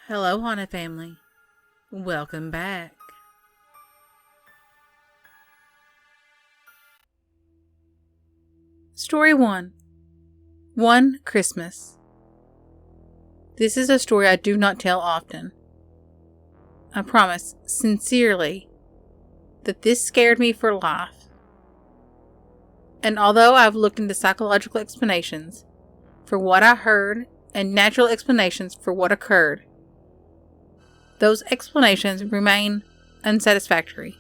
Hello, Haunted Family. Welcome back. Story 1. One Christmas. This is a story I do not tell often. I promise, sincerely, that this scared me for life. And although I've looked into psychological explanations for what I heard and natural explanations for what occurred, those explanations remain unsatisfactory.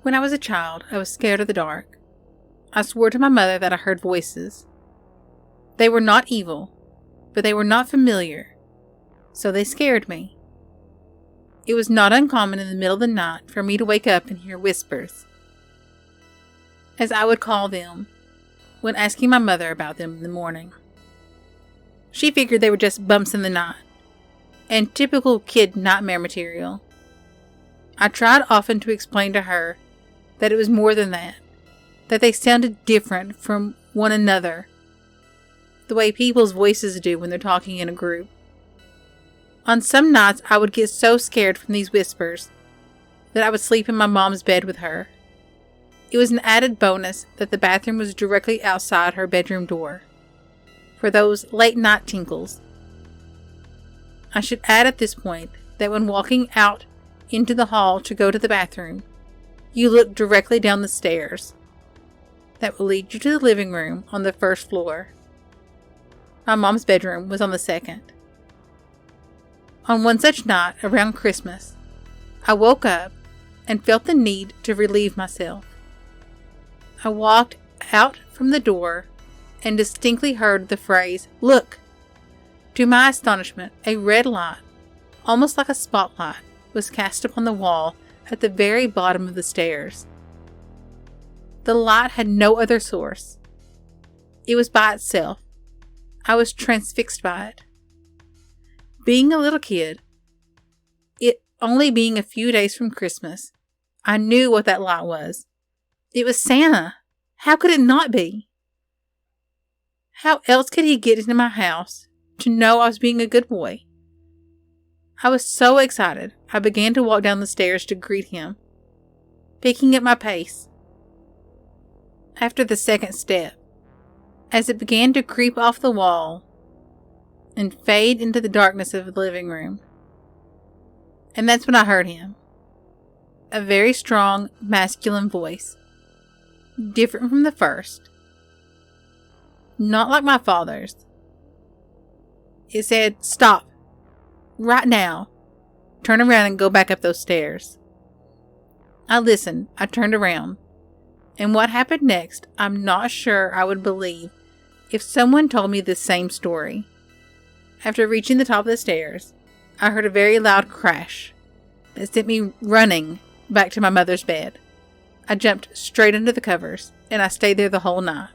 When I was a child, I was scared of the dark. I swore to my mother that I heard voices. They were not evil, but they were not familiar, so they scared me. It was not uncommon in the middle of the night for me to wake up and hear whispers, as I would call them when asking my mother about them in the morning. She figured they were just bumps in the night and typical kid nightmare material. I tried often to explain to her that it was more than that they sounded different from one another, the way people's voices do when they're talking in a group. On some nights, I would get so scared from these whispers that I would sleep in my mom's bed with her. It was an added bonus that the bathroom was directly outside her bedroom door, for those late night tinkles. I should add at this point that when walking out into the hall to go to the bathroom, you look directly down the stairs that will lead you to the living room on the first floor. My mom's bedroom was on the second. On one such night around Christmas, I woke up and felt the need to relieve myself. I walked out from the door and distinctly heard the phrase, "Look!" To my astonishment, a red light, almost like a spotlight, was cast upon the wall at the very bottom of the stairs. The light had no other source. It was by itself. I was transfixed by it. Being a little kid, it only being a few days from Christmas, I knew what that light was. It was Santa. How could it not be? How else could he get into my house to know I was being a good boy? I was so excited, I began to walk down the stairs to greet him, picking up my pace. After the second step, as it began to creep off the wall and fade into the darkness of the living room, and that's when I heard him. A very strong, masculine voice, different from the first, not like my father's. It said, "Stop. Right now. Turn around and go back up those stairs." I listened. I turned around. And what happened next, I'm not sure I would believe if someone told me the same story. After reaching the top of the stairs, I heard a very loud crash that sent me running back to my mother's bed. I jumped straight under the covers, and I stayed there the whole night.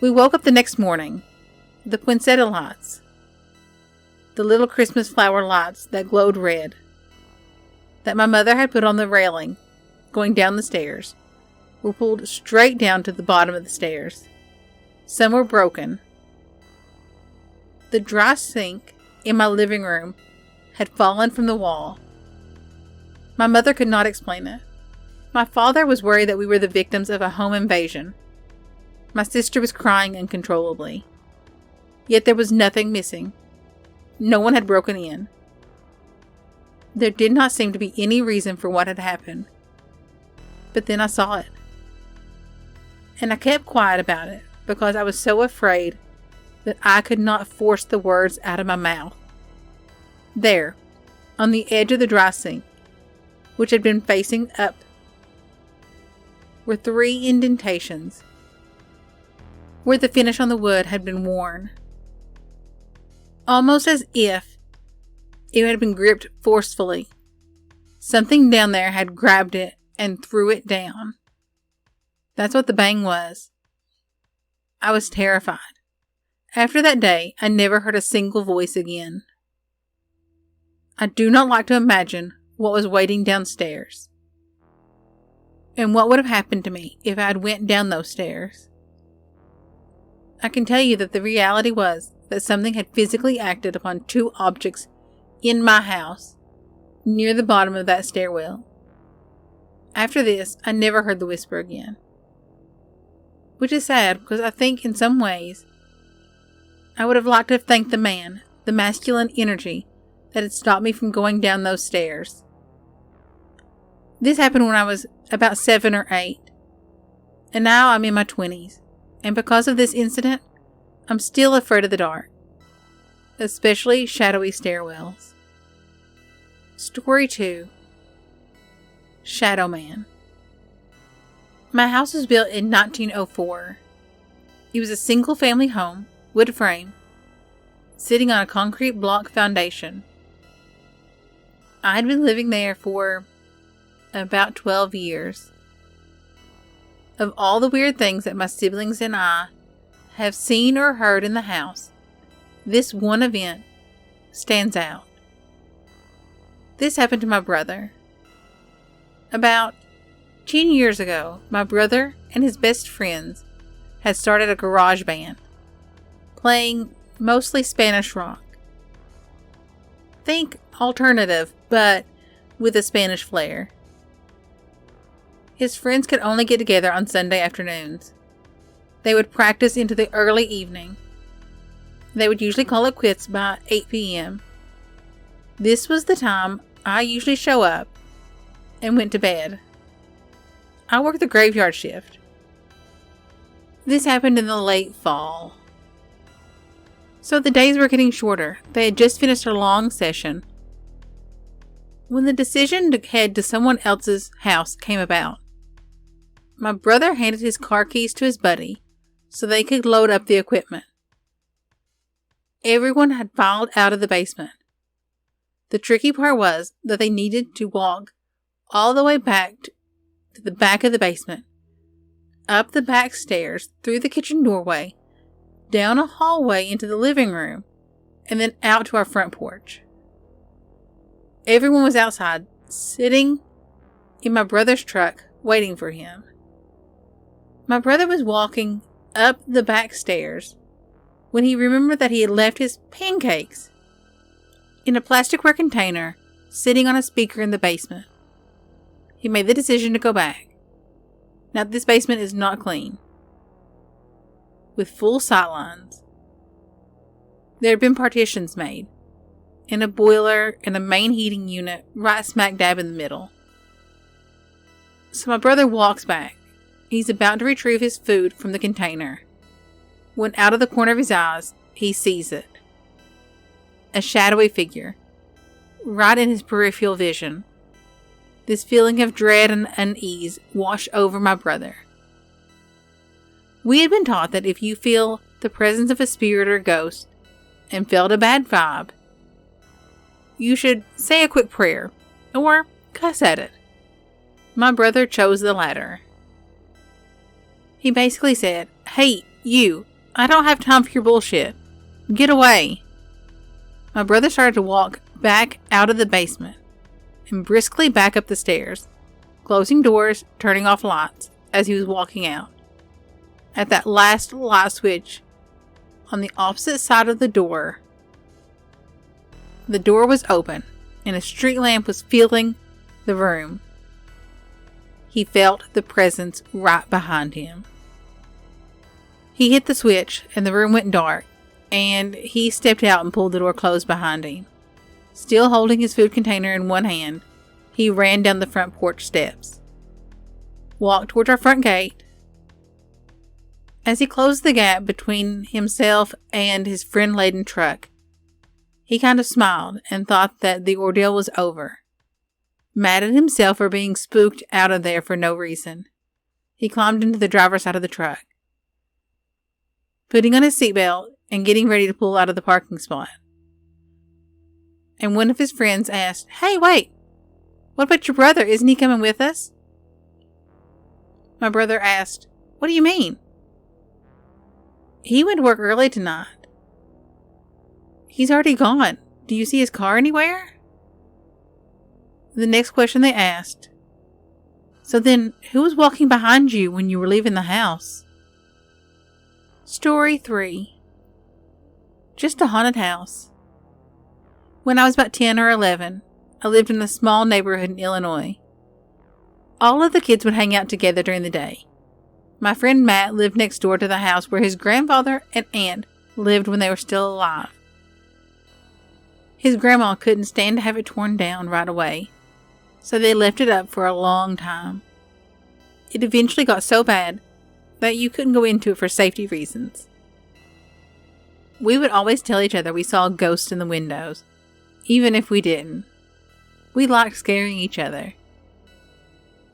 We woke up the next morning. The poinsettia lights, the little Christmas flower lights that glowed red, that my mother had put on the railing going down the stairs, were pulled straight down to the bottom of the stairs. Some were broken. The dry sink in my living room had fallen from the wall. My mother could not explain it. My father was worried that we were the victims of a home invasion. My sister was crying uncontrollably. Yet there was nothing missing. No one had broken in. There did not seem to be any reason for what had happened. But then I saw it. And I kept quiet about it because I was so afraid that I could not force the words out of my mouth. There, on the edge of the dry sink, which had been facing up, were 3 indentations where the finish on the wood had been worn. Almost as if it had been gripped forcefully. Something down there had grabbed it and threw it down. That's what the bang was. I was terrified. After that day, I never heard a single voice again. I do not like to imagine what was waiting downstairs, and what would have happened to me if I had went down those stairs. I can tell you that the reality was that something had physically acted upon two objects in my house near the bottom of that stairwell. After this, I never heard the whisper again. Which is sad, because I think in some ways I would have liked to have thanked the man, the masculine energy that had stopped me from going down those stairs. This happened when I was about 7 or 8, and now I'm in my 20s, and because of this incident, I'm still afraid of the dark, especially shadowy stairwells. Story 2. Shadow Man. My house was built in 1904. It was a single-family home, wood frame, sitting on a concrete block foundation. I had been living there for about 12 years. Of all the weird things that my siblings and I have seen or heard in the house, this one event stands out. This happened to my brother. About 10 years ago, my brother and his best friends had started a garage band, playing mostly Spanish rock. Think alternative, but with a Spanish flair. His friends could only get together on Sunday afternoons. They would practice into the early evening. They would usually call it quits by 8 p.m. This was the time I usually show up and went to bed. I worked the graveyard shift. This happened in the late fall. So the days were getting shorter. They had just finished a long session when the decision to head to someone else's house came about. My brother handed his car keys to his buddy so they could load up the equipment. Everyone had filed out of the basement. The tricky part was that they needed to walk all the way back to the back of the basement, up the back stairs, through the kitchen doorway, down a hallway into the living room, and then out to our front porch. Everyone was outside, sitting in my brother's truck, waiting for him. My brother was walking up the back stairs when he remembered that he had left his pancakes in a plasticware container sitting on a speaker in the basement. He made the decision to go back. Now, this basement is not clean, with full sightlines. There had been partitions made, and a boiler and a main heating unit right smack dab in the middle. So my brother walks back. He's about to retrieve his food from the container, when out of the corner of his eyes, he sees it. A shadowy figure, right in his peripheral vision. This feeling of dread and unease washed over my brother. We had been taught that if you feel the presence of a spirit or ghost and felt a bad vibe, you should say a quick prayer or cuss at it. My brother chose the latter. He basically said, "Hey, you, I don't have time for your bullshit. Get away." My brother started to walk back out of the basement and briskly back up the stairs, closing doors, turning off lights as he was walking out. At that last light switch on the opposite side of the door was open and a street lamp was filling the room. He felt the presence right behind him. He hit the switch and the room went dark, and he stepped out and pulled the door closed behind him. Still holding his food container in one hand, he ran down the front porch steps, walked towards our front gate. As he closed the gap between himself and his friend-laden truck, he kind of smiled and thought that the ordeal was over. Mad at himself for being spooked out of there for no reason, he climbed into the driver's side of the truck, putting on his seatbelt and getting ready to pull out of the parking spot. And one of his friends asked, "Hey, wait, what about your brother? Isn't he coming with us?" My brother asked, "What do you mean?" "He went to work early tonight." "He's already gone. Do you see his car anywhere?" The next question they asked, "So then, who was walking behind you when you were leaving the house?" Story 3. just a haunted house. When I was about 10 or 11, I lived in a small neighborhood in Illinois. All of the kids would hang out together during the day. My friend Matt lived next door to the house where his grandfather and aunt lived when they were still alive. His grandma couldn't stand to have it torn down right away, so they left it up for a long time. It eventually got so bad that you couldn't go into it for safety reasons. We would always tell each other we saw a ghost in the windows, even if we didn't. We liked scaring each other.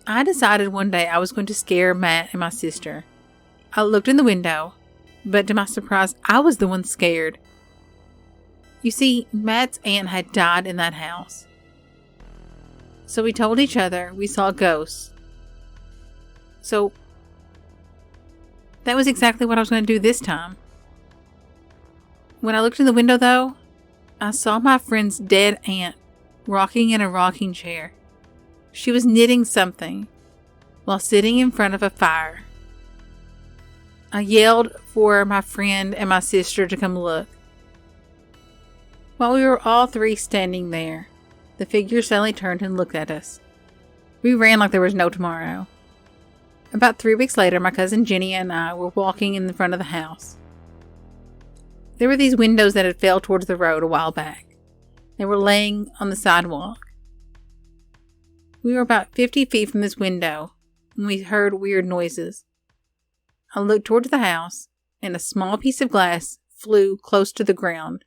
I decided one day I was going to scare Matt and my sister. I looked in the window, but to my surprise, I was the one scared. You see, Matt's aunt had died in that house. So we told each other we saw ghosts. So that was exactly what I was going to do this time. When I looked in the window, though, I saw my friend's dead aunt rocking in a rocking chair. She was knitting something while sitting in front of a fire. I yelled for my friend and my sister to come look. While we were all three standing there, the figure suddenly turned and looked at us. We ran like there was no tomorrow. About 3 weeks later, my cousin Jenny and I were walking in the front of the house. There were these windows that had fell towards the road a while back. They were laying on the sidewalk. We were about 50 feet from this window when we heard weird noises. I looked towards the house, and a small piece of glass flew close to the ground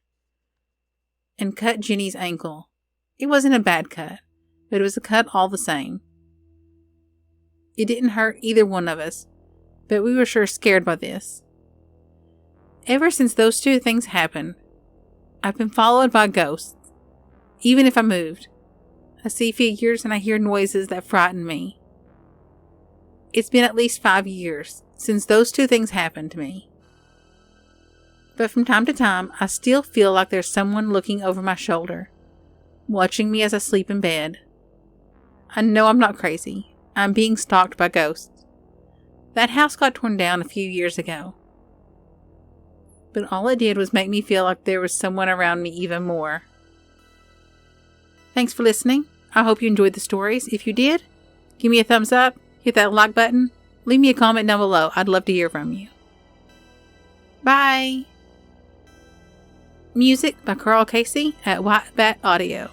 and cut Jenny's ankle. It wasn't a bad cut, but it was a cut all the same. It didn't hurt either one of us, but we were sure scared by this. Ever since those two things happened, I've been followed by ghosts. Even if I moved, I see figures and I hear noises that frighten me. It's been at least 5 years since those two things happened to me. But from time to time, I still feel like there's someone looking over my shoulder, watching me as I sleep in bed. I know I'm not crazy. I'm being stalked by ghosts. That house got torn down a few years ago. But all it did was make me feel like there was someone around me even more. Thanks for listening. I hope you enjoyed the stories. If you did, give me a thumbs up, hit that like button, leave me a comment down below. I'd love to hear from you. Bye! Music by Carl Casey at White Bat Audio.